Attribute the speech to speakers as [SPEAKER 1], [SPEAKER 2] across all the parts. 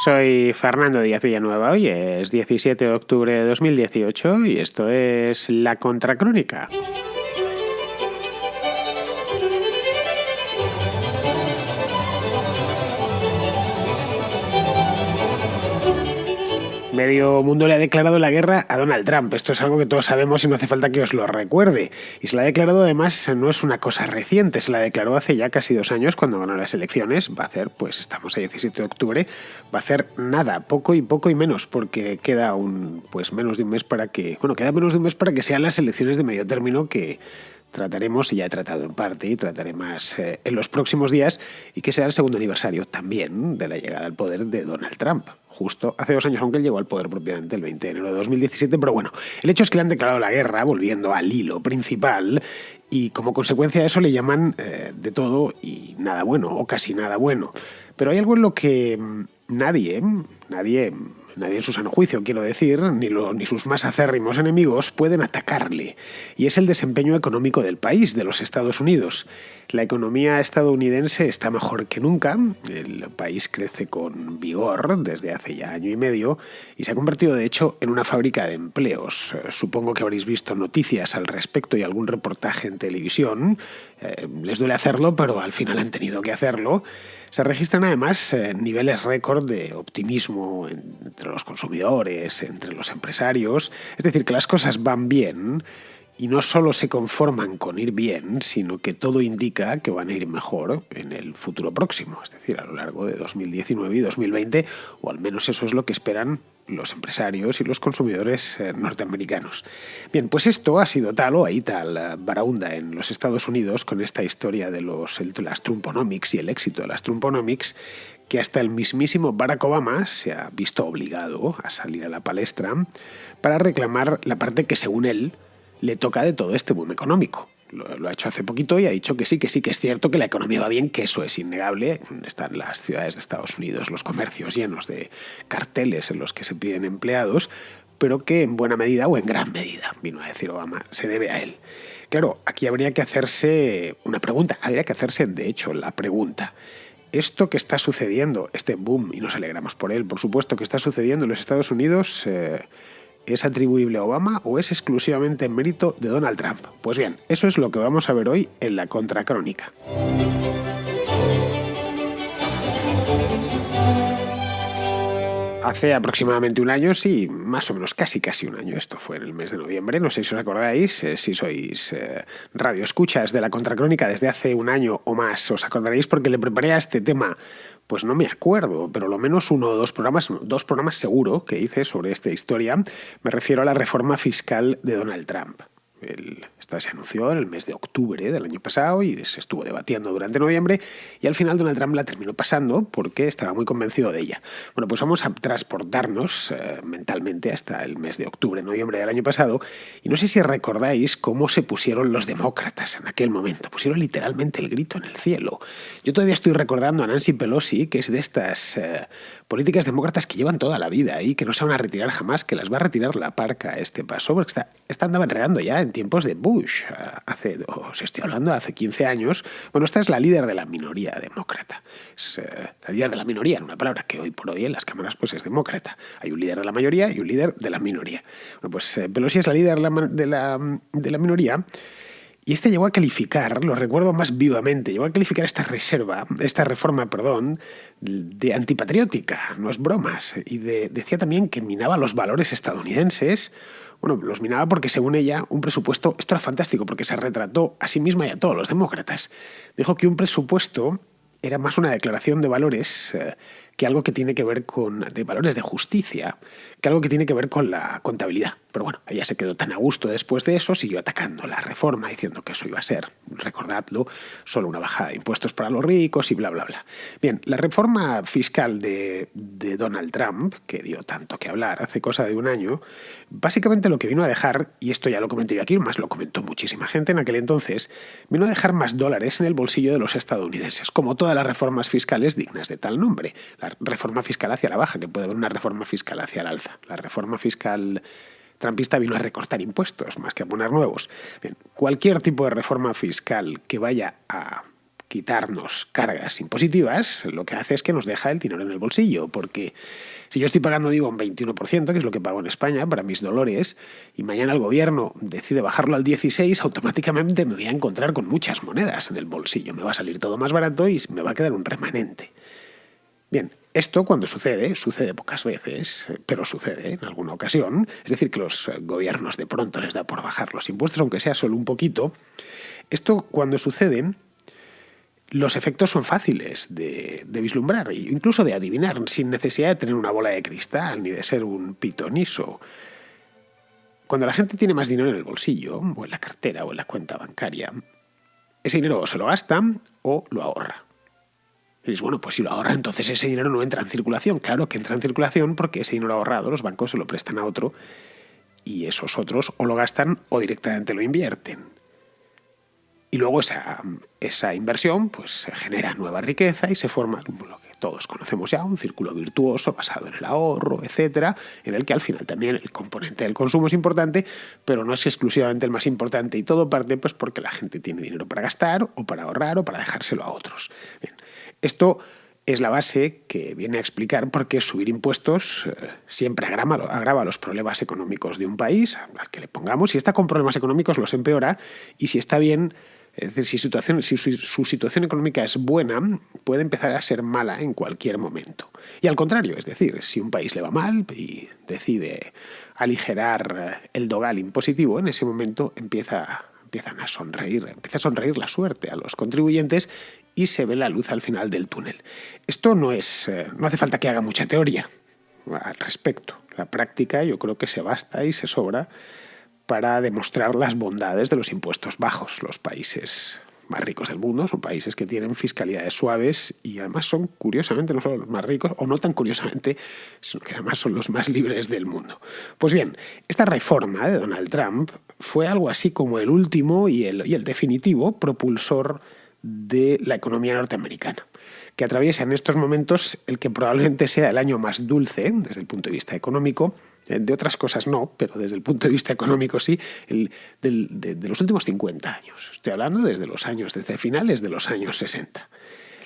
[SPEAKER 1] Soy Fernando Díaz Villanueva, hoy es 17 de octubre de 2018 y esto es La Contracrónica. Medio mundo le ha declarado la guerra a Donald Trump. Esto es algo que todos sabemos y no hace falta que os lo recuerde. Y se la ha declarado además, no es una cosa reciente, se la declaró hace ya casi 2 años cuando ganó las elecciones. Va a hacer, pues estamos a 17 de octubre, va a hacer nada, poco y menos, porque queda menos de un mes para que, queda menos de un mes para que sean las elecciones de medio término que trataremos, y ya he tratado en parte, y trataré más en los próximos días, y que sea el segundo aniversario también de la llegada al poder de Donald Trump. Justo hace 2 años, aunque él llegó al poder propiamente el 20 de enero de 2017, pero bueno, el hecho es que le han declarado la guerra, volviendo al hilo principal, y como consecuencia de eso le llaman de todo y nada bueno, o casi nada bueno. Pero hay algo en lo que nadie en su sano juicio, quiero decir, ni sus más acérrimos enemigos pueden atacarle. Y es el desempeño económico del país, de los Estados Unidos. La economía estadounidense está mejor que nunca. El país crece con vigor desde hace ya año y medio y se ha convertido, de hecho, en una fábrica de empleos. Supongo que habréis visto noticias al respecto y algún reportaje en televisión. Les duele hacerlo, pero al final han tenido que hacerlo. Se registran además niveles récord de optimismo entre los consumidores, entre los empresarios. Es decir, que las cosas van bien y no solo se conforman con ir bien, sino que todo indica que van a ir mejor en el futuro próximo, es decir, a lo largo de 2019 y 2020, o al menos eso es lo que esperan los empresarios y los consumidores norteamericanos. Bien, pues esto ha sido tal o hay tal baraunda en los Estados Unidos con esta historia de las Trumponomics y el éxito de las Trumponomics, que hasta el mismísimo Barack Obama se ha visto obligado a salir a la palestra para reclamar la parte que, según él, le toca de todo este boom económico. Lo ha hecho hace poquito y ha dicho que sí es cierto que la economía va bien, que eso es innegable. Están las ciudades de Estados Unidos, los comercios llenos de carteles en los que se piden empleados, pero que en buena medida o en gran medida, vino a decir Obama, se debe a él. Claro, aquí habría que hacerse una pregunta, habría que hacerse de hecho la pregunta. Esto que está sucediendo, este boom, y nos alegramos por él, por supuesto, que está sucediendo en los Estados Unidos, ¿es atribuible a Obama o es exclusivamente en mérito de Donald Trump? Pues bien, eso es lo que vamos a ver hoy en la Contracrónica. Hace aproximadamente un año, sí, más o menos casi un año, esto fue en el mes de noviembre, no sé si os acordáis, si sois radioescuchas de la Contracrónica desde hace un año o más, os acordaréis porque le preparé a este tema, pues no me acuerdo, pero lo menos 1 o 2 programas seguro que hice sobre esta historia. Me refiero a la reforma fiscal de Donald Trump. Esta se anunció en el mes de octubre del año pasado y se estuvo debatiendo durante noviembre y al final Donald Trump la terminó pasando porque estaba muy convencido de ella. Bueno, pues vamos a transportarnos mentalmente hasta el mes de octubre, noviembre del año pasado, y no sé si recordáis cómo se pusieron los demócratas en aquel momento. Pusieron literalmente el grito en el cielo. Yo todavía estoy recordando a Nancy Pelosi, que es de estas políticas demócratas que llevan toda la vida y que no se van a retirar jamás, que las va a retirar la parca a este paso, porque esta andaba enredando ya en tiempos de Bush, os estoy hablando de hace 15 años. Bueno, esta es la líder de la minoría demócrata. Es la líder de la minoría, en una palabra que hoy por hoy en las cámaras pues es demócrata. Hay un líder de la mayoría y un líder de la minoría. Bueno, pues Pelosi es la líder de la minoría. Y llegó a calificar, lo recuerdo más vivamente, llegó a calificar esta reforma, de antipatriótica, no es bromas. Y decía también que minaba los valores estadounidenses. Bueno, los minaba porque, según ella, un presupuesto, esto era fantástico porque se retrató a sí misma y a todos los demócratas. Dijo que un presupuesto era más una declaración de valores que algo que tiene que ver de valores de justicia, que algo que tiene que ver con la contabilidad. Pero bueno, ella se quedó tan a gusto después de eso, siguió atacando la reforma, diciendo que eso iba a ser, recordadlo, solo una bajada de impuestos para los ricos y bla, bla, bla. Bien, la reforma fiscal de Donald Trump, que dio tanto que hablar hace cosa de un año, básicamente lo que vino a dejar, y esto ya lo comenté yo aquí, más lo comentó muchísima gente en aquel entonces, vino a dejar más dólares en el bolsillo de los estadounidenses, como todas las reformas fiscales dignas de tal nombre. La reforma fiscal hacia la baja, que puede haber una reforma fiscal hacia el alza. La reforma fiscal trumpista vino a recortar impuestos más que a poner nuevos. Bien, cualquier tipo de reforma fiscal que vaya a quitarnos cargas impositivas, lo que hace es que nos deja el dinero en el bolsillo, porque si yo estoy pagando, digo, un 21%, que es lo que pago en España para mis dolores, y mañana el gobierno decide bajarlo al 16%, automáticamente me voy a encontrar con muchas monedas en el bolsillo. Me va a salir todo más barato y me va a quedar un remanente. Bien, esto cuando sucede pocas veces, pero sucede en alguna ocasión. Es decir, que los gobiernos de pronto les da por bajar los impuestos, aunque sea solo un poquito. Esto cuando sucede, los efectos son fáciles de vislumbrar, incluso de adivinar, sin necesidad de tener una bola de cristal ni de ser un pitoniso. Cuando la gente tiene más dinero en el bolsillo, o en la cartera, o en la cuenta bancaria, ese dinero o se lo gasta o lo ahorra. Y dices, bueno, pues si lo ahorra, entonces ese dinero no entra en circulación. Claro que entra en circulación porque ese dinero ahorrado los bancos se lo prestan a otro y esos otros o lo gastan o directamente lo invierten. Y luego esa inversión pues se genera nueva riqueza y se forma lo que todos conocemos ya, un círculo virtuoso basado en el ahorro, etcétera, en el que al final también el componente del consumo es importante, pero no es exclusivamente el más importante, y todo parte pues porque la gente tiene dinero para gastar o para ahorrar o para dejárselo a otros. Bien. Esto es la base que viene a explicar por qué subir impuestos siempre agrava los problemas económicos de un país, al que le pongamos. Si está con problemas económicos los empeora, y si está bien, es decir, si su situación económica es buena, puede empezar a ser mala en cualquier momento. Y al contrario, es decir, si un país le va mal y decide aligerar el dogal impositivo, en ese momento empieza a sonreír la suerte a los contribuyentes y se ve la luz al final del túnel. Esto no hace falta que haga mucha teoría al respecto. La práctica yo creo que se basta y se sobra para demostrar las bondades de los impuestos bajos. Los países más ricos del mundo son países que tienen fiscalidades suaves y además son, curiosamente, no solo los más ricos, o no tan curiosamente, sino que además son los más libres del mundo. Pues bien, esta reforma de Donald Trump fue algo así como el último y el definitivo propulsor de la economía norteamericana, que atraviesa en estos momentos el que probablemente sea el año más dulce desde el punto de vista económico. De otras cosas no, pero desde el punto de vista económico sí, de los últimos 50 años. Estoy hablando desde finales de los años 60.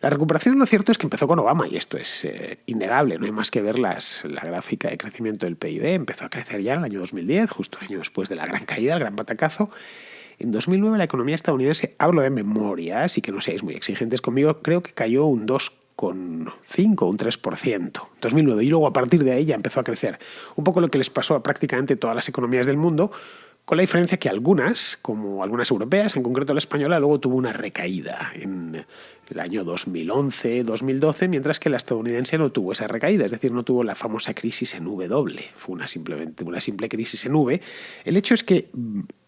[SPEAKER 1] La recuperación, lo cierto es que empezó con Obama, y esto es innegable, no hay más que ver la gráfica de crecimiento del PIB. Empezó a crecer ya en el año 2010, justo el año después de la gran caída, el gran batacazo. En 2009 la economía estadounidense, hablo de memoria, así que no seáis muy exigentes conmigo, creo que cayó un 2,5, un 3%, 2009, y luego a partir de ahí ya empezó a crecer. Un poco lo que les pasó a prácticamente todas las economías del mundo, con la diferencia que algunas, como algunas europeas, en concreto la española, luego tuvo una recaída en el año 2011, 2012, mientras que la estadounidense no tuvo esa recaída, es decir, no tuvo la famosa crisis en W, fue simplemente una simple crisis en V. El hecho es que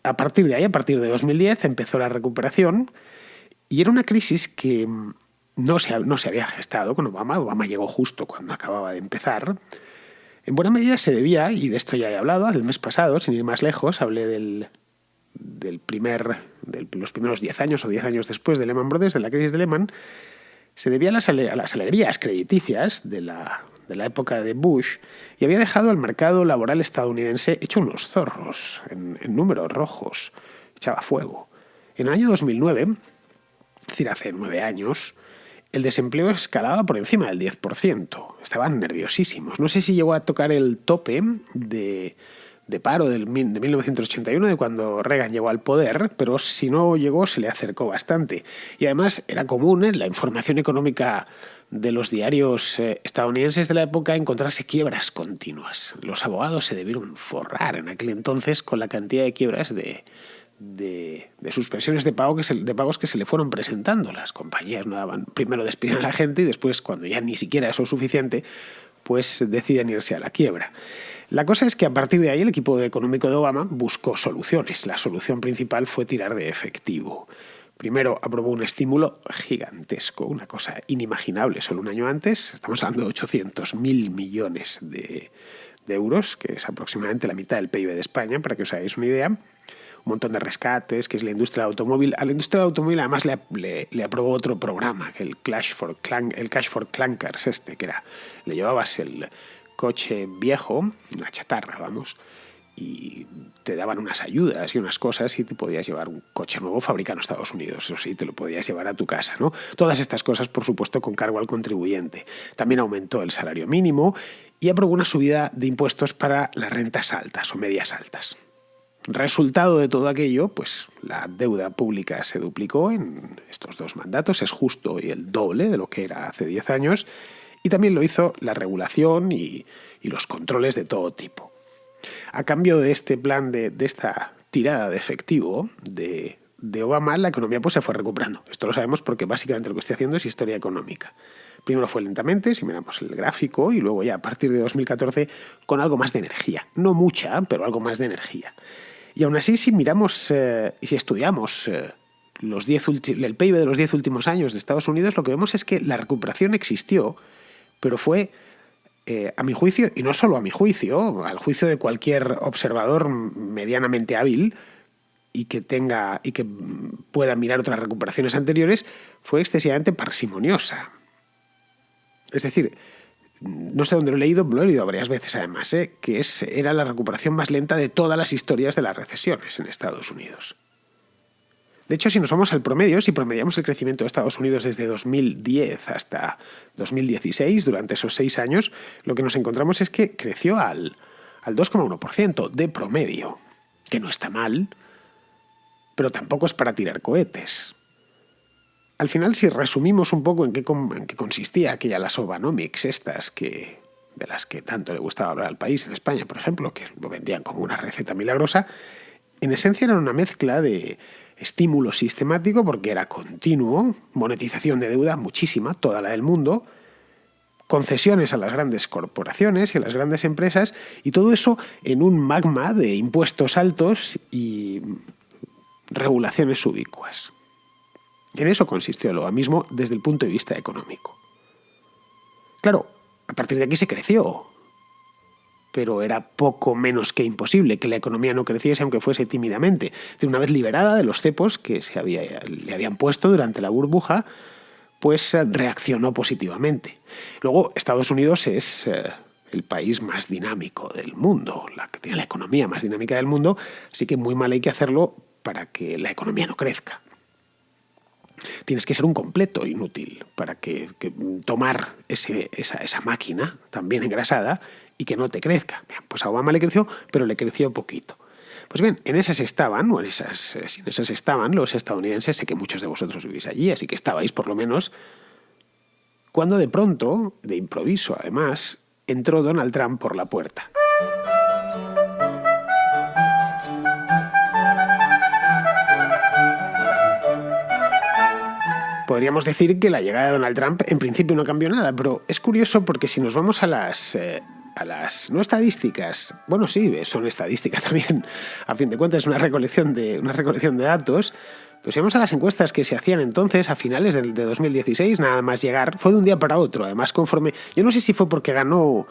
[SPEAKER 1] a partir de ahí, a partir de 2010, empezó la recuperación, y era una crisis que no se había gestado con Obama. Obama llegó justo cuando acababa de empezar. En buena medida se debía, y de esto ya he hablado, del mes pasado, sin ir más lejos, hablé de los primeros 10 años o 10 años después de Lehman Brothers, de la crisis de Lehman. Se debía a las alegrías crediticias de la época de Bush, y había dejado al mercado laboral estadounidense hecho unos zorros, en números rojos, echaba fuego. En el año 2009, es decir, hace 9 años, el desempleo escalaba por encima del 10%. Estaban nerviosísimos. No sé si llegó a tocar el tope de paro de 1981, de cuando Reagan llegó al poder, pero si no llegó se le acercó bastante. Y además era común en la información económica de los diarios estadounidenses de la época encontrarse quiebras continuas. Los abogados se debieron forrar en aquel entonces con la cantidad de quiebras de suspensiones de pagos que se le fueron presentando. Las compañías no daban, primero despiden a la gente y después, cuando ya ni siquiera eso es suficiente, pues deciden irse a la quiebra. La cosa es que a partir de ahí el equipo económico de Obama buscó soluciones. La solución principal fue tirar de efectivo. Primero aprobó un estímulo gigantesco, una cosa inimaginable solo un año antes. Estamos hablando de 800.000 millones de euros, que es aproximadamente la mitad del PIB de España, para que os hagáis una idea. Un montón de rescates, que es la industria del automóvil. A la industria del automóvil además le aprobó otro programa, el Cash for Clunkers, que era, le llevabas el coche viejo, la chatarra, vamos, y te daban unas ayudas y unas cosas y te podías llevar un coche nuevo fabricado en Estados Unidos, eso sí, te lo podías llevar a tu casa, ¿no? Todas estas cosas, por supuesto, con cargo al contribuyente. También aumentó el salario mínimo y aprobó una subida de impuestos para las rentas altas o medias altas. Resultado de todo aquello, pues la deuda pública se duplicó en estos 2 mandatos, es justo y el doble de lo que era hace 10 años, y también lo hizo la regulación y los controles de todo tipo. A cambio de este plan, de esta tirada de efectivo de Obama, la economía pues se fue recuperando. Esto lo sabemos porque básicamente lo que estoy haciendo es historia económica. Primero fue lentamente, si miramos el gráfico, y luego ya a partir de 2014 con algo más de energía. No mucha, pero algo más de energía. Y aún así, si miramos y si estudiamos el PIB de los 10 últimos años de Estados Unidos, lo que vemos es que la recuperación existió, pero fue, a mi juicio, y no solo a mi juicio, al juicio de cualquier observador medianamente hábil y que pueda mirar otras recuperaciones anteriores, fue excesivamente parsimoniosa. Es decir, no sé dónde lo he leído varias veces además, que era la recuperación más lenta de todas las historias de las recesiones en Estados Unidos. De hecho, si nos vamos al promedio, si promediamos el crecimiento de Estados Unidos desde 2010 hasta 2016, durante esos 6 años, lo que nos encontramos es que creció al 2,1% de promedio, que no está mal, pero tampoco es para tirar cohetes. Al final, si resumimos un poco en qué consistía las Obanomics estas de las que tanto le gustaba hablar al país, en España, por ejemplo, que lo vendían como una receta milagrosa, en esencia era una mezcla de estímulo sistemático, porque era continuo, monetización de deuda muchísima, toda la del mundo, concesiones a las grandes corporaciones y a las grandes empresas, y todo eso en un magma de impuestos altos y regulaciones ubicuas. En eso consistió el obamismo desde el punto de vista económico. Claro, a partir de aquí se creció, pero era poco menos que imposible que la economía no creciese, aunque fuese tímidamente. Una vez liberada de los cepos que le habían puesto durante la burbuja, pues reaccionó positivamente. Luego, Estados Unidos es el país más dinámico del mundo, la que tiene la economía más dinámica del mundo, así que muy mal hay que hacerlo para que la economía no crezca. Tienes que ser un completo inútil para que tomar esa máquina tan bien engrasada y que no te crezca. Bien, pues a Obama le creció, pero le creció poquito. Pues bien, en esas estaban los estadounidenses, sé que muchos de vosotros vivís allí, así que estabais por lo menos, cuando de pronto, de improviso además, entró Donald Trump por la puerta. Podríamos decir que la llegada de Donald Trump en principio no cambió nada, pero es curioso porque si nos vamos a las no estadísticas, bueno sí, son estadísticas también, a fin de cuentas es una recolección de datos, pues si vamos a las encuestas que se hacían entonces a finales de 2016, nada más llegar, fue de un día para otro, además conforme, yo no sé si fue porque ganó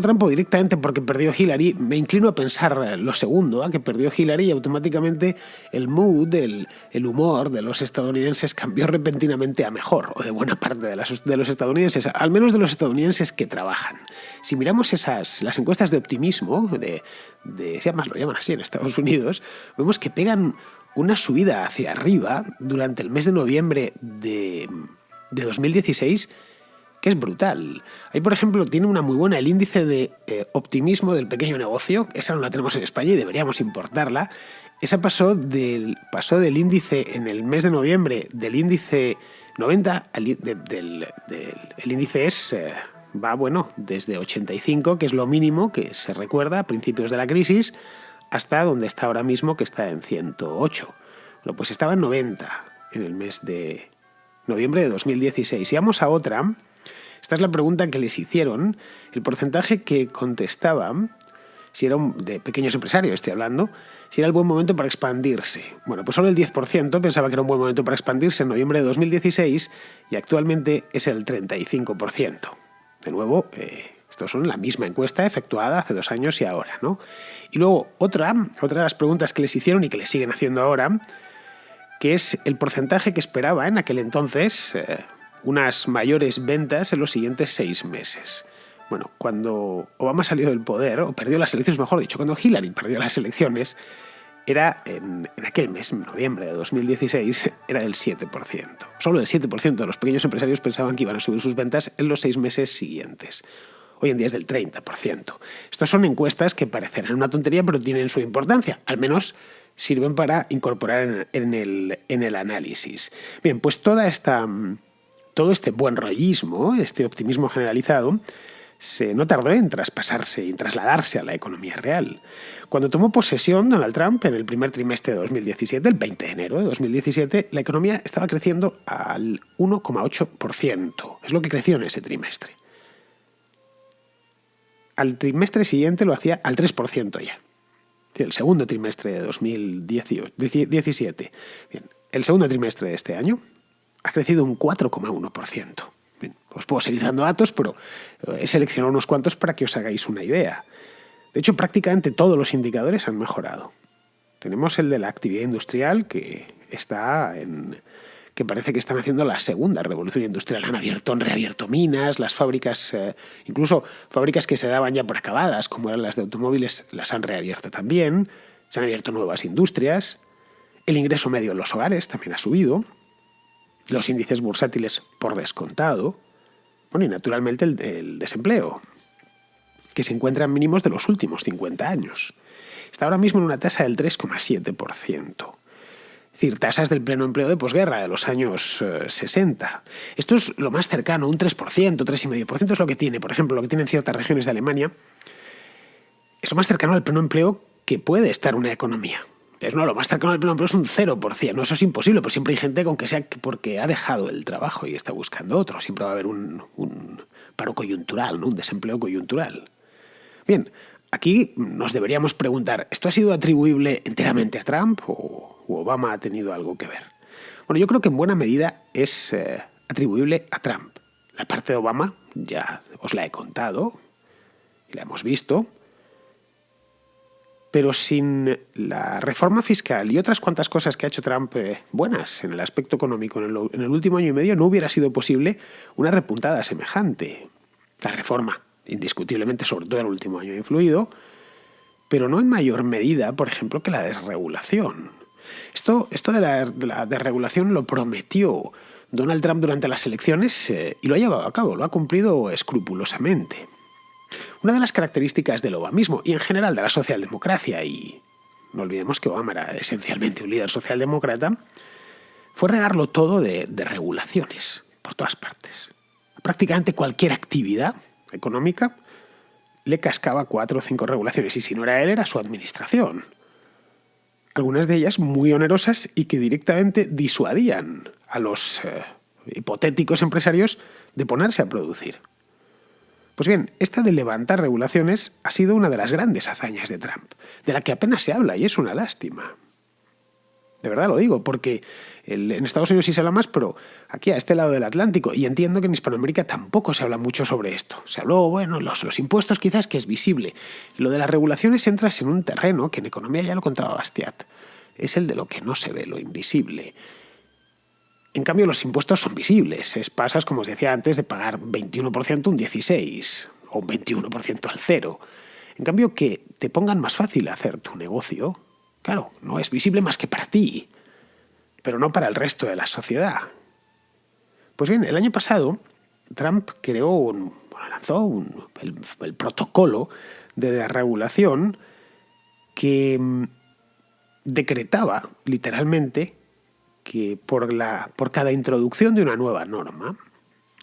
[SPEAKER 1] Trump o directamente porque perdió Hillary. Me inclino a pensar lo segundo, que perdió Hillary y automáticamente el mood, el humor de los estadounidenses cambió repentinamente a mejor, o de buena parte de los estadounidenses, al menos de los estadounidenses que trabajan. Si miramos las encuestas de optimismo, si además lo llaman así en Estados Unidos, vemos que pegan una subida hacia arriba durante el mes de noviembre de 2016, que es brutal. Ahí, por ejemplo, tiene una muy buena el índice de optimismo del pequeño negocio. Esa no la tenemos en España y deberíamos importarla. Esa pasó del índice en el mes de noviembre, del índice 90, el índice va desde 85, que es lo mínimo que se recuerda a principios de la crisis, hasta donde está ahora mismo, que está en 108. Bueno, pues estaba en 90 en el mes de noviembre de 2016. Y vamos a otra. Esta es la pregunta que les hicieron. El porcentaje que contestaban, si era de pequeños empresarios, estoy hablando, si era el buen momento para expandirse. Bueno, pues solo el 10% pensaba que era un buen momento para expandirse en noviembre de 2016 y actualmente es el 35%. De nuevo, estos son la misma encuesta efectuada hace 2 años y ahora, ¿no? Y luego otra de las preguntas que les hicieron y que les siguen haciendo ahora, que es el porcentaje que esperaba en aquel entonces unas mayores ventas en los siguientes 6 meses. Bueno, cuando Obama salió del poder, o perdió las elecciones, mejor dicho, cuando Hillary perdió las elecciones, era en aquel mes, en noviembre de 2016, era del 7%. Solo el 7% de los pequeños empresarios pensaban que iban a subir sus ventas en los 6 meses siguientes. Hoy en día es del 30%. Estas son encuestas que parecerán una tontería, pero tienen su importancia. Al menos sirven para incorporar en el análisis. Bien, pues todo este buen rollismo, este optimismo generalizado, no tardó en traspasarse y en trasladarse a la economía real. Cuando tomó posesión Donald Trump en el primer trimestre de 2017, el 20 de enero de 2017, la economía estaba creciendo al 1,8%. Es lo que creció en ese trimestre. Al trimestre siguiente lo hacía al 3% ya. El segundo trimestre de 2017. Bien, el segundo trimestre de este año ha crecido un 4,1%. Bien, os puedo seguir dando datos, pero he seleccionado unos cuantos para que os hagáis una idea. De hecho, prácticamente todos los indicadores han mejorado. Tenemos el de la actividad industrial, que parece que están haciendo la segunda revolución industrial. Han reabierto minas, las fábricas, incluso fábricas que se daban ya por acabadas, como eran las de automóviles, las han reabierto también. Se han abierto nuevas industrias. El ingreso medio en los hogares también ha subido. Los índices bursátiles por descontado. Bueno, y naturalmente el desempleo, que se encuentra en mínimos de los últimos 50 años. Está ahora mismo en una tasa del 3,7%. Es decir, tasas del pleno empleo de posguerra de los años 60. Esto es lo más cercano, un 3%, 3,5% es lo que tiene, por ejemplo, lo que tienen ciertas regiones de Alemania. Es lo más cercano al pleno empleo que puede estar una economía. Lo más cercano al pleno empleo es un 0%. No, eso es imposible, pero siempre hay gente con que sea porque ha dejado el trabajo y está buscando otro. Siempre va a haber un paro coyuntural, ¿no? Un desempleo coyuntural. Bien, aquí nos deberíamos preguntar, ¿esto ha sido atribuible enteramente a Trump o Obama ha tenido algo que ver? Bueno, yo creo que en buena medida es atribuible a Trump. La parte de Obama ya os la he contado y la hemos visto. Pero sin la reforma fiscal y otras cuantas cosas que ha hecho Trump buenas en el aspecto económico en el último año y medio, no hubiera sido posible una repuntada semejante. La reforma, indiscutiblemente, sobre todo en el último año, ha influido, pero no en mayor medida, por ejemplo, que la desregulación. Esto de la desregulación lo prometió Donald Trump durante las elecciones y lo ha llevado a cabo, lo ha cumplido escrupulosamente. Una de las características del obamismo y en general de la socialdemocracia, y no olvidemos que Obama era esencialmente un líder socialdemócrata, fue regarlo todo de regulaciones por todas partes. Prácticamente cualquier actividad económica le cascaba 4 o 5 regulaciones, y si no era él, era su administración. Algunas de ellas muy onerosas y que directamente disuadían a los hipotéticos empresarios de ponerse a producir. Pues bien, esta de levantar regulaciones ha sido una de las grandes hazañas de Trump, de la que apenas se habla, y es una lástima. De verdad lo digo, porque en Estados Unidos sí se habla más, pero aquí a este lado del Atlántico, y entiendo que en Hispanoamérica tampoco se habla mucho sobre esto. Se habló, bueno, los impuestos quizás, que es visible. Lo de las regulaciones entras en un terreno que en economía ya lo contaba Bastiat. Es el de lo que no se ve, lo invisible. En cambio, los impuestos son visibles. Pasas, como os decía antes, de pagar 21% a un 16% o un 21% al 0%. En cambio, que te pongan más fácil hacer tu negocio, claro, no es visible más que para ti, pero no para el resto de la sociedad. Pues bien, el año pasado, Trump lanzó el protocolo de desregulación que decretaba, literalmente, que por cada introducción de una nueva norma,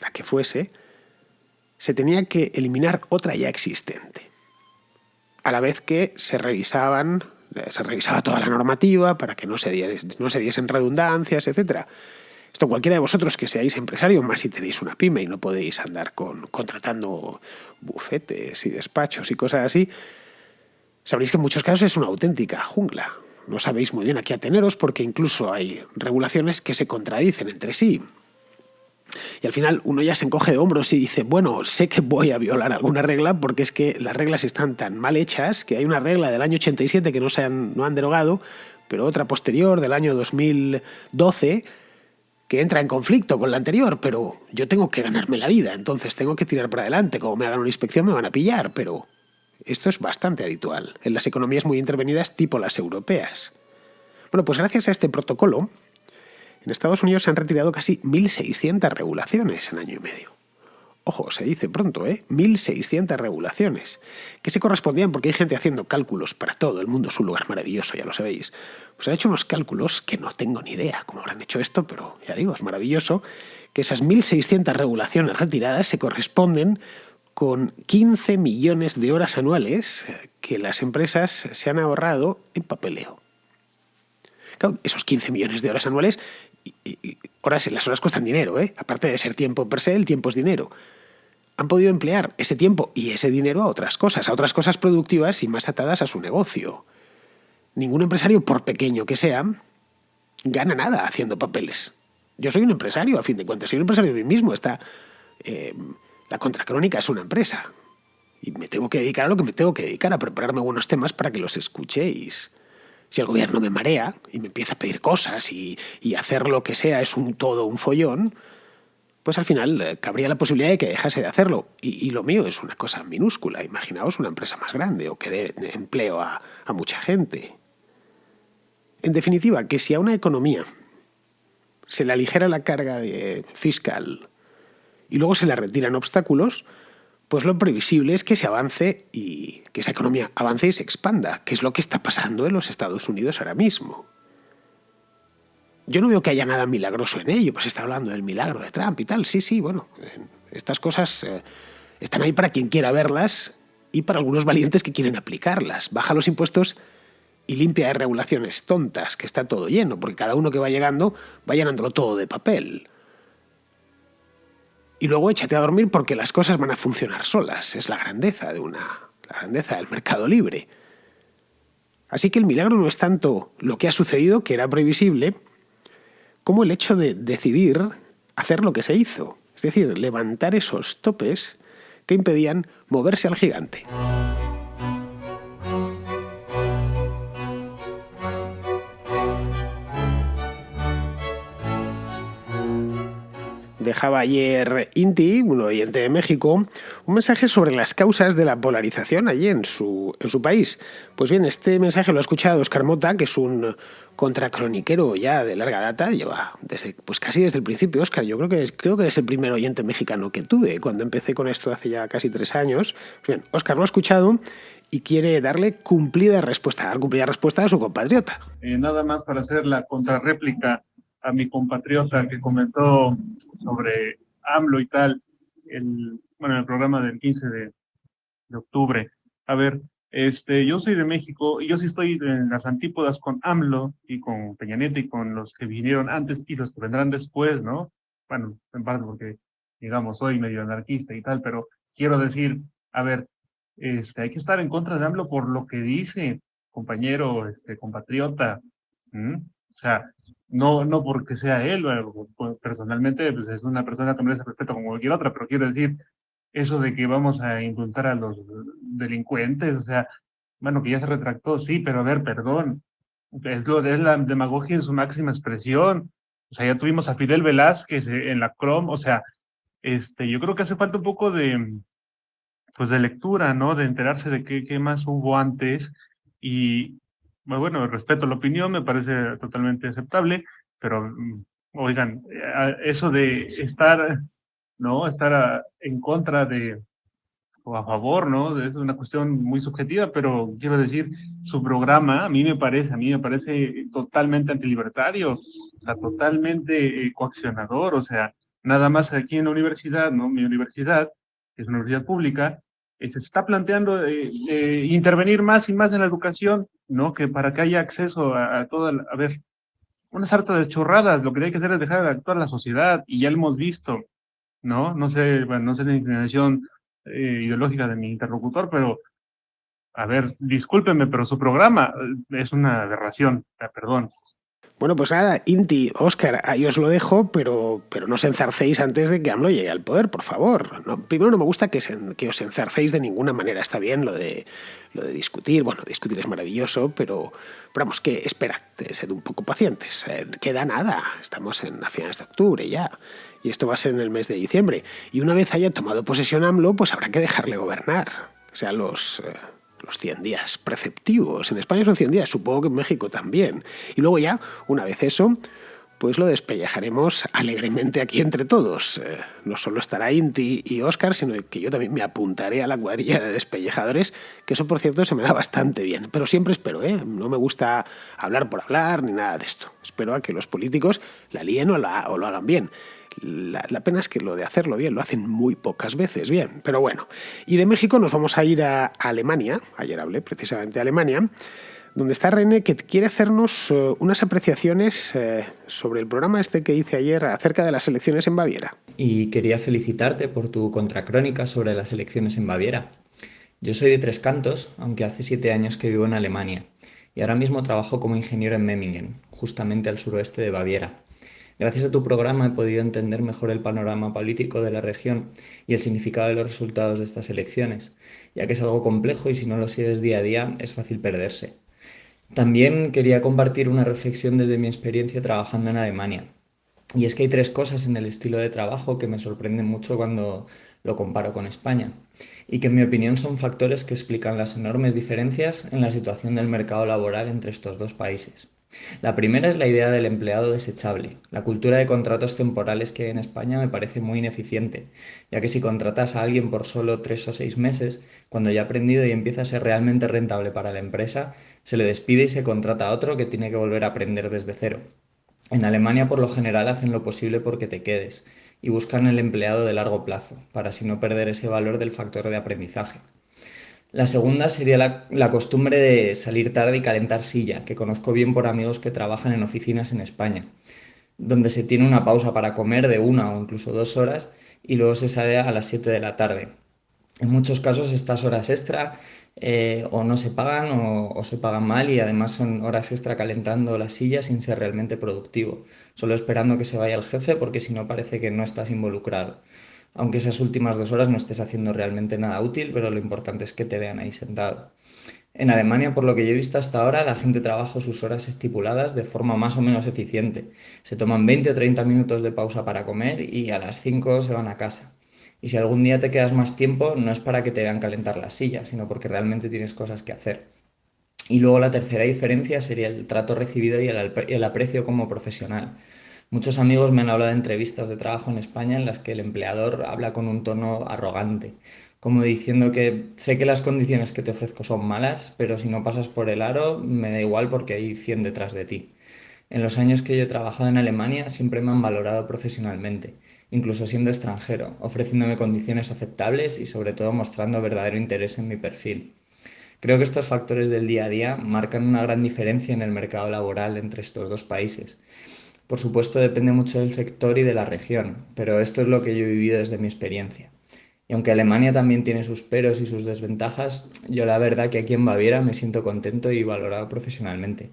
[SPEAKER 1] la que fuese, se tenía que eliminar otra ya existente. A la vez que se revisaba toda la normativa para que no se diesen redundancias, etc. Esto cualquiera de vosotros que seáis empresario, más si tenéis una pyme y no podéis andar contratando bufetes y despachos y cosas así, sabréis que en muchos casos es una auténtica jungla. No sabéis muy bien a qué ateneros porque incluso hay regulaciones que se contradicen entre sí. Y al final uno ya se encoge de hombros y dice, bueno, sé que voy a violar alguna regla porque es que las reglas están tan mal hechas que hay una regla del año 87 que no han derogado, pero otra posterior del año 2012 que entra en conflicto con la anterior, pero yo tengo que ganarme la vida, entonces tengo que tirar para adelante. Como me hagan una inspección me van a pillar, pero esto es bastante habitual en las economías muy intervenidas tipo las europeas. Bueno, pues gracias a este protocolo, en Estados Unidos se han retirado casi 1.600 regulaciones en año y medio. Ojo, se dice pronto, 1.600 regulaciones, que se correspondían, porque hay gente haciendo cálculos para todo, el mundo es un lugar maravilloso, ya lo sabéis. Pues han hecho unos cálculos que no tengo ni idea cómo habrán hecho esto, pero ya digo, es maravilloso, que esas 1.600 regulaciones retiradas se corresponden con 15 millones de horas anuales que las empresas se han ahorrado en papeleo. Claro, esos 15 millones de horas anuales, las horas cuestan dinero, aparte de ser tiempo per se, el tiempo es dinero. Han podido emplear ese tiempo y ese dinero a otras cosas productivas y más atadas a su negocio. Ningún empresario, por pequeño que sea, gana nada haciendo papeles. Yo soy un empresario, a fin de cuentas, soy un empresario de mí mismo. La Contracrónica es una empresa y me tengo que dedicar a lo que me tengo que dedicar, a prepararme buenos temas para que los escuchéis. Si el gobierno me marea y me empieza a pedir cosas y hacer lo que sea es todo un follón, pues al final cabría la posibilidad de que dejase de hacerlo. Y lo mío es una cosa minúscula. Imaginaos una empresa más grande o que dé empleo a mucha gente. En definitiva, que si a una economía se le aligera la carga fiscal y luego se le retiran obstáculos, pues lo previsible es que se avance y que esa economía avance y se expanda, que es lo que está pasando en los Estados Unidos ahora mismo. Yo no veo que haya nada milagroso en ello, pues se está hablando del milagro de Trump y tal. Sí, bueno, estas cosas están ahí para quien quiera verlas y para algunos valientes que quieren aplicarlas. Baja los impuestos y limpia de regulaciones tontas, que está todo lleno, porque cada uno que va llegando va llenándolo todo de papel. Y luego échate a dormir porque las cosas van a funcionar solas. Es la grandeza la grandeza del mercado libre. Así que el milagro no es tanto lo que ha sucedido, que era previsible, como el hecho de decidir hacer lo que se hizo. Es decir, levantar esos topes que impedían moverse al gigante. Dejaba ayer Inti, un oyente de México, un mensaje sobre las causas de la polarización allí en su país. Pues bien, este mensaje lo ha escuchado Óscar Mota, que es un contracroniquero ya de larga data, lleva casi desde el principio. Óscar, yo creo que eres el primer oyente mexicano que tuve cuando empecé con esto hace ya casi 3 años. Pues bien, Óscar lo ha escuchado y quiere darle cumplida respuesta a su compatriota.
[SPEAKER 2] Nada más para hacer la contrarréplica a mi compatriota que comentó sobre AMLO y tal, en el programa del 15 de octubre. A ver, yo soy de México y yo sí estoy en las antípodas con AMLO y con Peña Nieto y con los que vinieron antes y los que vendrán después, ¿no? Bueno, en parte porque, digamos, soy medio anarquista y tal, pero quiero decir, a ver, hay que estar en contra de AMLO por lo que dice, compañero, compatriota. O sea, no porque sea él, personalmente pues es una persona que merece respeto como cualquier otra, pero quiero decir, eso de que vamos a indultar a los delincuentes, o sea, bueno, que ya se retractó, sí, pero a ver, perdón, es la demagogia en su máxima expresión. O sea, ya tuvimos a Fidel Velázquez en la CROM, o sea, yo creo que hace falta un poco pues de lectura, ¿no? De enterarse de qué más hubo antes y, bueno, respeto la opinión, me parece totalmente aceptable, pero, oigan, eso de estar, ¿no? Estar en contra o a favor, ¿no? Es una cuestión muy subjetiva, pero quiero decir, su programa a mí me parece totalmente antilibertario, o sea, totalmente coaccionador, o sea, nada más aquí en la universidad, ¿no? Mi universidad, que es una universidad pública, se está planteando intervenir más y más en la educación, ¿no? Que para que haya acceso a toda, a ver, una sarta de chorradas, lo que hay que hacer es dejar de actuar la sociedad, y ya lo hemos visto, ¿no? No sé, bueno, no sé la inclinación ideológica de mi interlocutor, pero, a ver, discúlpeme, pero su programa es una aberración, perdón.
[SPEAKER 1] Bueno, pues nada, Inti, Óscar, ahí os lo dejo, pero no os enzarcéis antes de que AMLO llegue al poder, por favor. No, primero, no me gusta que os enzarcéis de ninguna manera. Está bien lo de discutir. Bueno, discutir es maravilloso, pero vamos, que esperad, sed un poco pacientes. Queda nada, estamos a finales de octubre ya. Y esto va a ser en el mes de diciembre. Y una vez haya tomado posesión AMLO, pues habrá que dejarle gobernar. O sea, los 100 días preceptivos. En España son 100 días, supongo que en México también. Y luego ya, una vez eso, pues lo despellejaremos alegremente aquí entre todos. No solo estará Inti y Óscar, sino que yo también me apuntaré a la cuadrilla de despellejadores, que eso, por cierto, se me da bastante bien. Pero siempre espero, ¿eh? No me gusta hablar por hablar ni nada de esto. Espero a que los políticos la líen o lo hagan bien. La pena es que lo de hacerlo bien lo hacen muy pocas veces bien, pero bueno. Y de México nos vamos a ir a Alemania. Ayer hablé precisamente de Alemania, donde está René, que quiere hacernos unas apreciaciones sobre el programa este que hice ayer acerca de las elecciones en Baviera.
[SPEAKER 3] Y quería felicitarte por tu contracrónica sobre las elecciones en Baviera. Yo soy de Tres Cantos, aunque hace 7 años que vivo en Alemania, y ahora mismo trabajo como ingeniero en Memmingen, justamente al suroeste de Baviera. Gracias a tu programa he podido entender mejor el panorama político de la región y el significado de los resultados de estas elecciones, ya que es algo complejo y si no lo sigues día a día es fácil perderse. También quería compartir una reflexión desde mi experiencia trabajando en Alemania. Y es que hay 3 cosas en el estilo de trabajo que me sorprenden mucho cuando lo comparo con España y que en mi opinión son factores que explican las enormes diferencias en la situación del mercado laboral entre estos dos países. La primera es la idea del empleado desechable. La cultura de contratos temporales que hay en España me parece muy ineficiente, ya que si contratas a alguien por solo 3 o 6 meses, cuando ya ha aprendido y empieza a ser realmente rentable para la empresa, se le despide y se contrata a otro que tiene que volver a aprender desde cero. En Alemania por lo general hacen lo posible porque te quedes y buscan el empleado de largo plazo, para así no perder ese valor del factor de aprendizaje. La segunda sería la costumbre de salir tarde y calentar silla, que conozco bien por amigos que trabajan en oficinas en España, donde se tiene una pausa para comer de 1 o incluso 2 horas y luego se sale a las 7 de la tarde. En muchos casos estas horas extra o no se pagan o se pagan mal y además son horas extra calentando la silla sin ser realmente productivo, solo esperando que se vaya el jefe porque si no parece que no estás involucrado. Aunque esas últimas 2 horas no estés haciendo realmente nada útil, pero lo importante es que te vean ahí sentado. En Alemania, por lo que yo he visto hasta ahora, la gente trabaja sus horas estipuladas de forma más o menos eficiente. Se toman 20 o 30 minutos de pausa para comer y a las 5 se van a casa. Y si algún día te quedas más tiempo, no es para que te vean calentar la silla, sino porque realmente tienes cosas que hacer. Y luego la tercera diferencia sería el trato recibido y el aprecio como profesional. Muchos amigos me han hablado de entrevistas de trabajo en España en las que el empleador habla con un tono arrogante, como diciendo que sé que las condiciones que te ofrezco son malas, pero si no pasas por el aro me da igual porque hay 100 detrás de ti. En los años que yo he trabajado en Alemania siempre me han valorado profesionalmente, incluso siendo extranjero, ofreciéndome condiciones aceptables y sobre todo mostrando verdadero interés en mi perfil. Creo que estos factores del día a día marcan una gran diferencia en el mercado laboral entre estos dos países. Por supuesto depende mucho del sector y de la región, pero esto es lo que yo he vivido desde mi experiencia. Y aunque Alemania también tiene sus peros y sus desventajas, yo la verdad que aquí en Baviera me siento contento y valorado profesionalmente.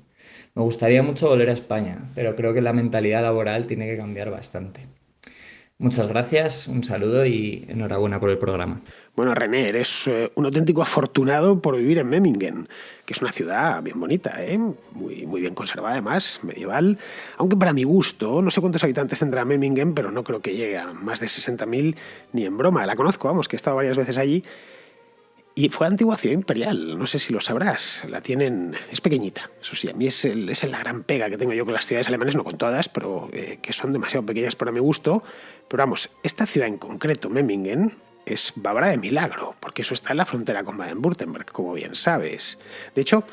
[SPEAKER 3] Me gustaría mucho volver a España, pero creo que la mentalidad laboral tiene que cambiar bastante. Muchas gracias, un saludo y enhorabuena por el programa.
[SPEAKER 1] Bueno, René, eres un auténtico afortunado por vivir en Memmingen, que es una ciudad bien bonita, ¿eh? Muy bien conservada además, medieval. Aunque para mi gusto, no sé cuántos habitantes tendrá Memmingen, pero no creo que llegue a más de 60.000 ni en broma. La conozco, vamos, que he estado varias veces allí. Y fue antigua ciudad imperial, no sé si lo sabrás. La tienen, es pequeñita, eso sí, a mí es la gran pega que tengo yo con las ciudades alemanas, no con todas, pero que son demasiado pequeñas para mi gusto. Pero vamos, esta ciudad en concreto, Memmingen, es bávara de milagro, porque eso está en la frontera con Baden-Württemberg, como bien sabes. De hecho,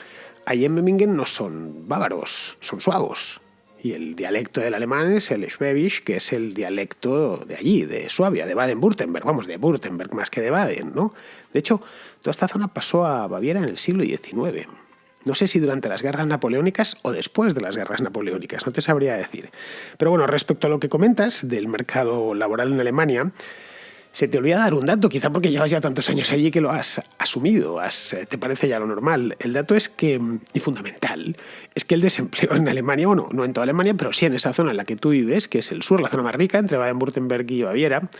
[SPEAKER 1] allí en Memmingen no son bávaros, son suavos. Y el dialecto del alemán es el Schwäbisch, que es el dialecto de allí, de Suabia, de Baden-Württemberg, vamos, de Württemberg más que de Baden, ¿no? De hecho, toda esta zona pasó a Baviera en el siglo XIX. No sé si durante las guerras napoleónicas o después de las guerras napoleónicas, no te sabría decir. Pero bueno, respecto a lo que comentas del mercado laboral en Alemania, Se te olvida dar un dato, quizá porque llevas ya tantos años allí que lo has asumido, te parece ya lo normal. El dato es que, y fundamental, es que el desempleo en Alemania, bueno, no en toda Alemania, pero sí en esa zona en la que tú vives, que es el sur, la zona más rica, entre Baden-Württemberg y Baviera,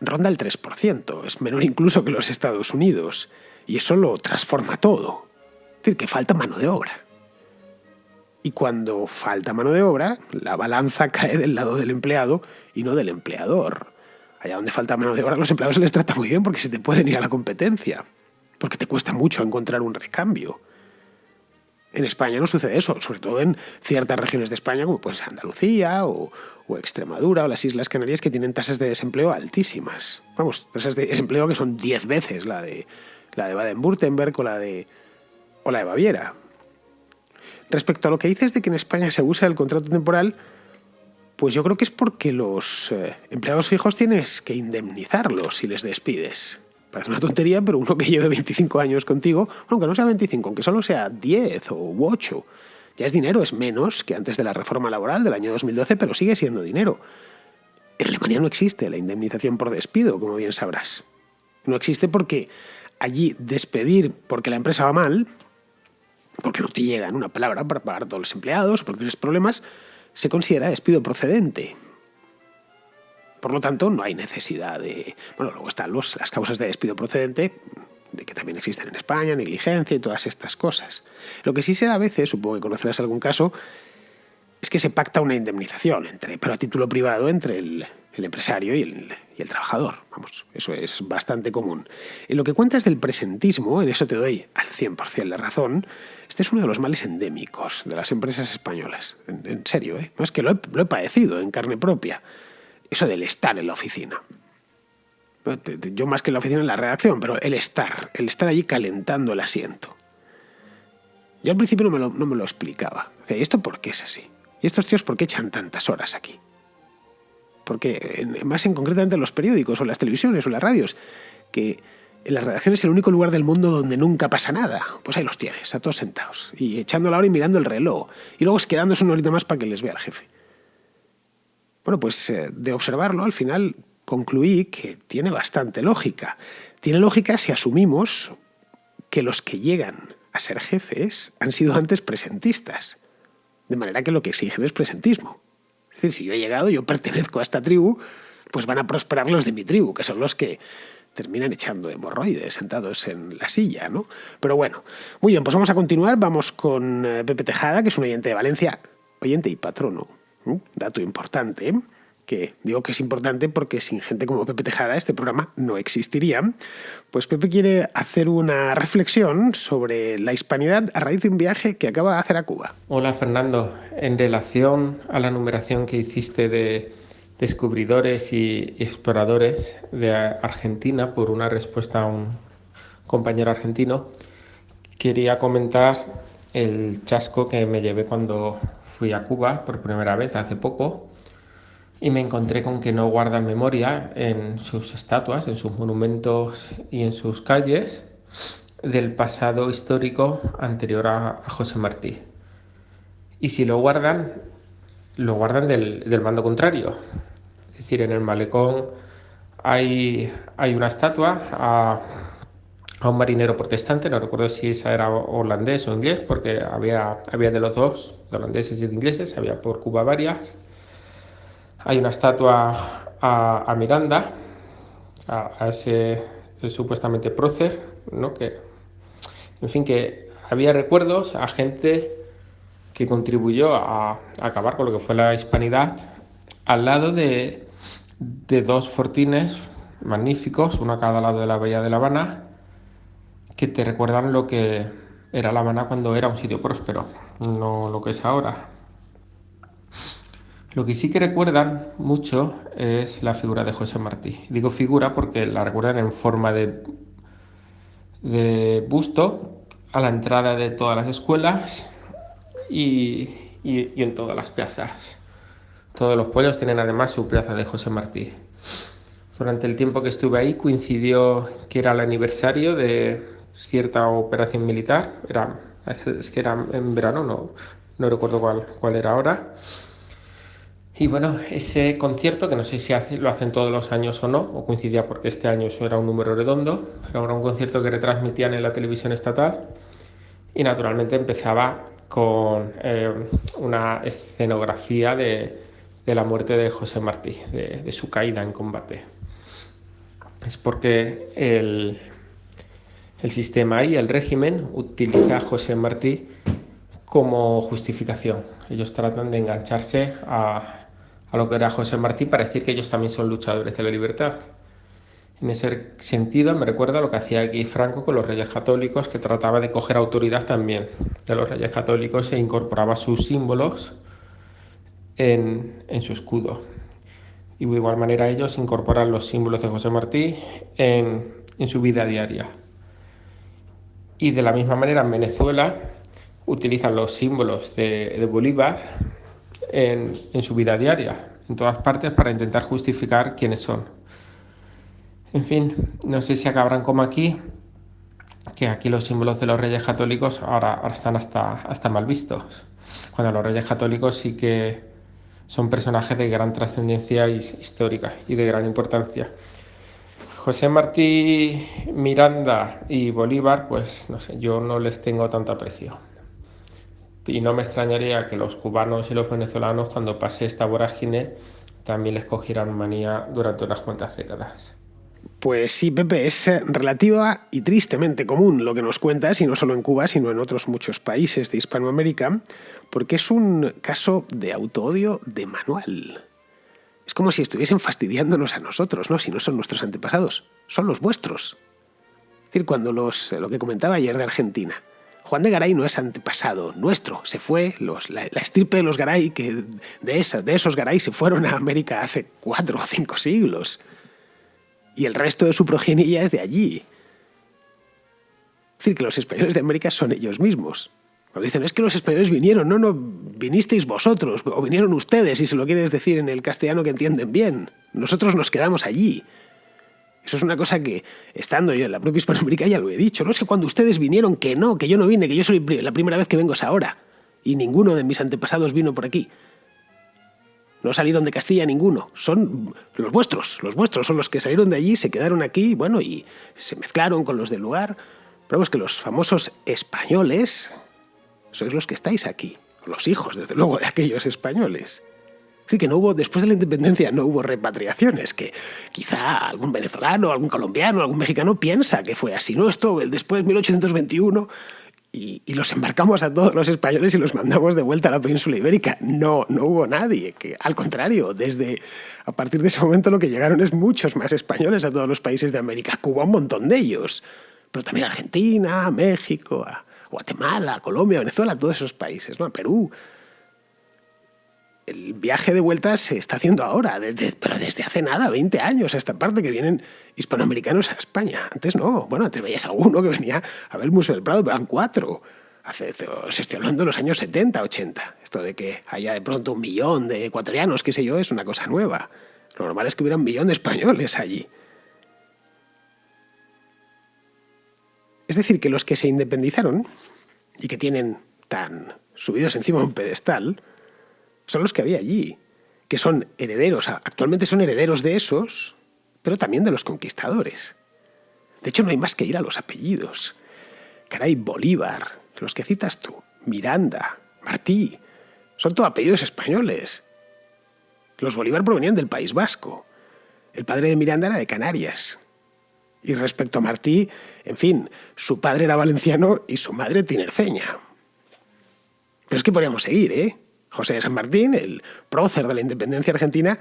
[SPEAKER 1] ronda el 3%, es menor incluso que los Estados Unidos. Y eso lo transforma todo. Es decir, que falta mano de obra. Y cuando falta mano de obra, la balanza cae del lado del empleado y no del empleador. Allá donde falta mano de obra, a los empleados se les trata muy bien porque se te pueden ir a la competencia, porque te cuesta mucho encontrar un recambio. En España no sucede eso, sobre todo en ciertas regiones de España, como pues Andalucía o Extremadura o las Islas Canarias, que tienen tasas de desempleo altísimas. Vamos, tasas de desempleo que son 10 veces la de Baden-Württemberg o la de Baviera. Respecto a lo que dices de que en España se usa el contrato temporal, pues yo creo que es porque los empleados fijos tienes que indemnizarlos si les despides. Parece una tontería, pero uno que lleve 25 años contigo, aunque no sea 25, aunque solo sea 10 u 8, ya es dinero, es menos que antes de la reforma laboral del año 2012, pero sigue siendo dinero. En Alemania no existe la indemnización por despido, como bien sabrás. No existe porque allí despedir porque la empresa va mal, porque no te llega en una palabra para pagar a todos los empleados o porque tienes problemas, se considera despido procedente. Por lo tanto, no hay necesidad de... Bueno, luego están las causas de despido procedente, de que también existen en España, negligencia y todas estas cosas. Lo que sí se da a veces, supongo que conocerás algún caso, es que se pacta una indemnización, pero a título privado, entre el empresario y el trabajador. Vamos, eso es bastante común. En lo que cuentas del presentismo, en eso te doy al 100% la razón, este es uno de los males endémicos de las empresas españolas. En serio, ¿eh? No es que lo he padecido en carne propia. Eso del estar en la oficina. Yo más que en la oficina, en la redacción, pero el estar allí calentando el asiento. Yo al principio no me lo explicaba. ¿Y esto por qué es así? ¿Y estos tíos por qué echan tantas horas aquí? Porque más en concretamente en los periódicos o en las televisiones o en las radios, que en las redacciones es el único lugar del mundo donde nunca pasa nada. Pues ahí los tienes, a todos sentados, y echando la hora y mirando el reloj, y luego quedándose una horita más para que les vea el jefe. Bueno, pues de observarlo, al final concluí que tiene bastante lógica. Tiene lógica si asumimos que los que llegan a ser jefes han sido antes presentistas. De manera que lo que exigen es presentismo. Es decir, si yo he llegado, yo pertenezco a esta tribu, pues van a prosperar los de mi tribu, que son los que terminan echando hemorroides sentados en la silla, ¿no? Pero bueno, muy bien, pues vamos a continuar. Vamos con Pepe Tejada, que es un oyente de Valencia, oyente y patrono. Dato importante, que digo que es importante porque sin gente como Pepe Tejada este programa no existiría. Pues Pepe quiere hacer una reflexión sobre la hispanidad a raíz de un viaje que acaba de hacer a Cuba.
[SPEAKER 4] Hola Fernando, en relación a la numeración que hiciste de descubridores y exploradores de Argentina por una respuesta a un compañero argentino, quería comentar el chasco que me llevé cuando fui a Cuba por primera vez hace poco y me encontré con que no guardan memoria en sus estatuas, en sus monumentos y en sus calles del pasado histórico anterior a José Martí. Y si lo guardan del bando contrario. Es decir, en el malecón hay una estatua a un marinero protestante, no recuerdo si esa era holandés o inglés, porque había de los dos, de holandeses y de ingleses, había por Cuba varias. Hay una estatua a Miranda, a ese supuestamente prócer, ¿no? Que, en fin, que había recuerdos a gente que contribuyó a acabar con lo que fue la hispanidad, al lado de dos fortines magníficos, uno a cada lado de la bahía de La Habana, que te recuerdan lo que era La Habana cuando era un sitio próspero, no lo que es ahora. Lo que sí que recuerdan mucho es la figura de José Martí. Digo figura porque la recuerdan en forma de busto a la entrada de todas las escuelas y en todas las plazas. Todos los pueblos tienen además su plaza de José Martí. Durante el tiempo que estuve ahí coincidió que era el aniversario de cierta operación militar. Es que era en verano, no recuerdo cuál era ahora. Y bueno, ese concierto, que no sé si lo hacen todos los años o no, o coincidía porque este año eso era un número redondo, pero era un concierto que retransmitían en la televisión estatal y naturalmente empezaba con una escenografía de la muerte de José Martí, de su caída en combate. Es porque el sistema y el régimen utiliza a José Martí como justificación. Ellos tratan de engancharse a lo que era José Martí para decir que ellos también son luchadores de la libertad. En ese sentido me recuerda lo que hacía aquí Franco con los Reyes Católicos, que trataba de coger autoridad también de los Reyes Católicos e incorporaba sus símbolos en su escudo. Y de igual manera ellos incorporan los símbolos de José Martí en su vida diaria. Y de la misma manera en Venezuela utilizan los símbolos de Bolívar en su vida diaria, en todas partes, para intentar justificar quiénes son. En fin, no sé si acabarán como aquí, que aquí los símbolos de los Reyes Católicos ahora están hasta mal vistos, cuando los Reyes Católicos sí que son personajes de gran trascendencia histórica y de gran importancia. José Martí, Miranda y Bolívar, pues no sé, yo no les tengo tanto aprecio. Y no me extrañaría que los cubanos y los venezolanos, cuando pase esta vorágine, también les cogieran manía durante unas cuantas décadas.
[SPEAKER 1] Pues sí, Pepe, es relativa y tristemente común lo que nos cuentas, y no solo en Cuba, sino en otros muchos países de Hispanoamérica, porque es un caso de autoodio de manual. Es como si estuviesen fastidiándonos a nosotros, ¿no? Si no son nuestros antepasados, son los vuestros. Es decir, cuando lo que comentaba ayer de Argentina, Juan de Garay no es antepasado nuestro, se fue, la estirpe de los Garay, que de esos Garay se fueron a América hace 4 o 5 siglos. Y el resto de su progenie ya es de allí. Es decir, que los españoles de América son ellos mismos. Cuando dicen, es que los españoles vinieron, no, vinisteis vosotros, o vinieron ustedes, y se lo quieres decir en el castellano que entienden bien. Nosotros nos quedamos allí. Eso es una cosa que, estando yo en la propia Hispanoamérica, ya lo he dicho. No sé cuándo ustedes vinieron, que yo no vine, que yo soy la primera vez que vengo es ahora. Y ninguno de mis antepasados vino por aquí. No salieron de Castilla ninguno, son los vuestros son los que salieron de allí, se quedaron aquí, bueno, y se mezclaron con los del lugar. Pero es que los famosos españoles sois los que estáis aquí, los hijos, desde luego, de aquellos españoles. Es decir, que no hubo, después de la independencia, no hubo repatriaciones, que quizá algún venezolano, algún colombiano, algún mexicano piensa que fue así, ¿no? Esto, después de 1821... Y los embarcamos a todos los españoles y los mandamos de vuelta a la península ibérica. No hubo nadie. Que, al contrario, a partir de ese momento lo que llegaron es muchos más españoles a todos los países de América. Cuba, un montón de ellos. Pero también a Argentina, a México, a Guatemala, a Colombia, a Venezuela, a todos esos países, ¿no? A Perú. El viaje de vuelta se está haciendo ahora, pero desde hace nada, 20 años a esta parte, que vienen hispanoamericanos a España. Antes no, bueno, antes veías alguno que venía a ver el Museo del Prado, pero eran 4. Se estoy hablando de los años 70, 80. Esto de que haya de pronto 1 millón de ecuatorianos, qué sé yo, es una cosa nueva. Lo normal es que hubiera 1 millón de españoles allí. Es decir, que los que se independizaron y que tienen tan subidos encima de un pedestal son los que había allí, que son herederos, actualmente son herederos de esos, pero también de los conquistadores. De hecho, no hay más que ir a los apellidos. Caray, Bolívar, los que citas tú, Miranda, Martí, son todos apellidos españoles. Los Bolívar provenían del País Vasco. El padre de Miranda era de Canarias. Y respecto a Martí, en fin, su padre era valenciano y su madre tinerfeña. Pero es que podríamos seguir, ¿eh? José de San Martín, el prócer de la independencia argentina,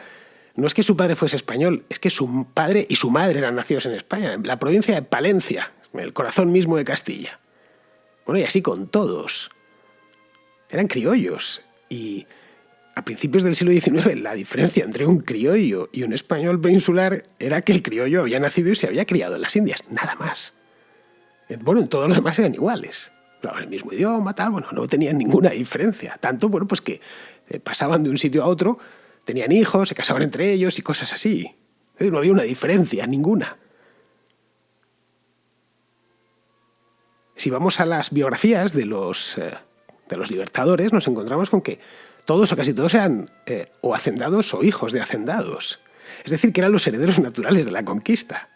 [SPEAKER 1] no es que su padre fuese español, es que su padre y su madre eran nacidos en España, en la provincia de Palencia, el corazón mismo de Castilla. Bueno, y así con todos. Eran criollos. Y a principios del siglo XIX la diferencia entre un criollo y un español peninsular era que el criollo había nacido y se había criado en las Indias, nada más. Bueno, en todo lo demás eran iguales. Hablaban el mismo idioma, tal, bueno, no tenían ninguna diferencia. Tanto, bueno, pues que pasaban de un sitio a otro, tenían hijos, se casaban entre ellos y cosas así. No había una diferencia, ninguna. Si vamos a las biografías de los libertadores, nos encontramos con que todos o casi todos eran o hacendados o hijos de hacendados. Es decir, que eran los herederos naturales de la conquista.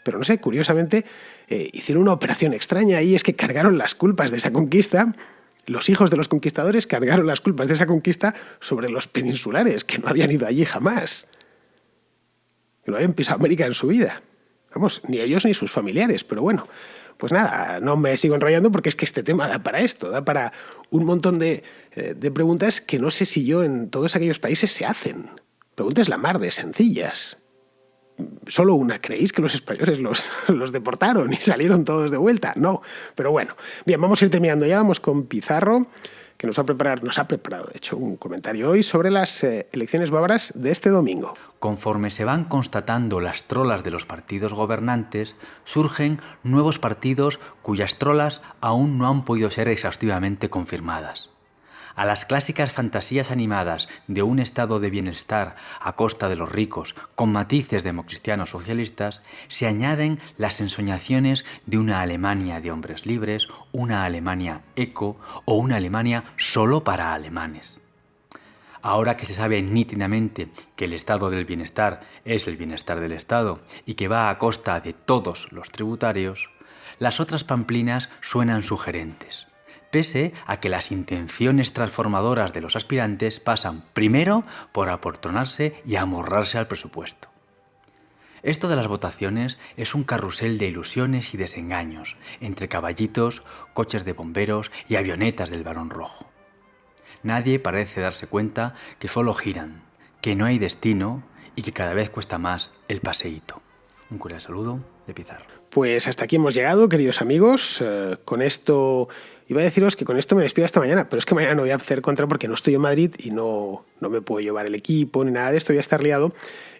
[SPEAKER 1] Pero no sé, curiosamente, hicieron una operación extraña y es que cargaron las culpas de esa conquista. Los hijos de los conquistadores cargaron las culpas de esa conquista sobre los peninsulares, que no habían ido allí jamás, que no habían pisado América en su vida. Vamos, ni ellos ni sus familiares, pero bueno, pues nada, no me sigo enrollando porque es que este tema da para esto, da para un montón de preguntas que no sé si yo en todos aquellos países se hacen. Preguntas la mar de sencillas. Solo una, ¿creéis que los españoles los deportaron y salieron todos de vuelta? No, pero bueno. Bien, vamos a ir terminando ya, vamos con Pizarro, que nos ha preparado, de hecho, un comentario hoy sobre las elecciones bávaras de este domingo.
[SPEAKER 5] Conforme se van constatando las trolas de los partidos gobernantes, surgen nuevos partidos cuyas trolas aún no han podido ser exhaustivamente confirmadas. A las clásicas fantasías animadas de un estado de bienestar a costa de los ricos, con matices democristianos socialistas, se añaden las ensoñaciones de una Alemania de hombres libres, una Alemania eco o una Alemania solo para alemanes. Ahora que se sabe nítidamente que el estado del bienestar es el bienestar del Estado y que va a costa de todos los tributarios, las otras pamplinas suenan sugerentes, pese a que las intenciones transformadoras de los aspirantes pasan primero por aportonarse y amorrarse al presupuesto. Esto de las votaciones es un carrusel de ilusiones y desengaños, entre caballitos, coches de bomberos y avionetas del Barón Rojo. Nadie parece darse cuenta que solo giran, que no hay destino y que cada vez cuesta más el paseíto. Un cordial saludo de Pizarro.
[SPEAKER 1] Pues hasta aquí hemos llegado, queridos amigos. Con esto, iba a deciros que con esto me despido hasta mañana, pero es que mañana no voy a hacer contra porque no estoy en Madrid y no me puedo llevar el equipo ni nada de esto, voy a estar liado.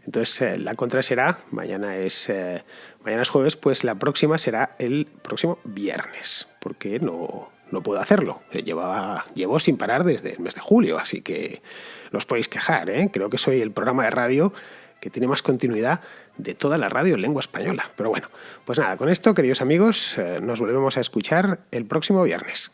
[SPEAKER 1] Entonces la contra será, mañana es jueves, pues la próxima será el próximo viernes, porque no puedo hacerlo. Llevo sin parar desde el mes de julio, así que no os podéis quejar, ¿eh? Creo que soy el programa de radio que tiene más continuidad de toda la radio en lengua española. Pero bueno, pues nada, con esto, queridos amigos, nos volvemos a escuchar el próximo viernes.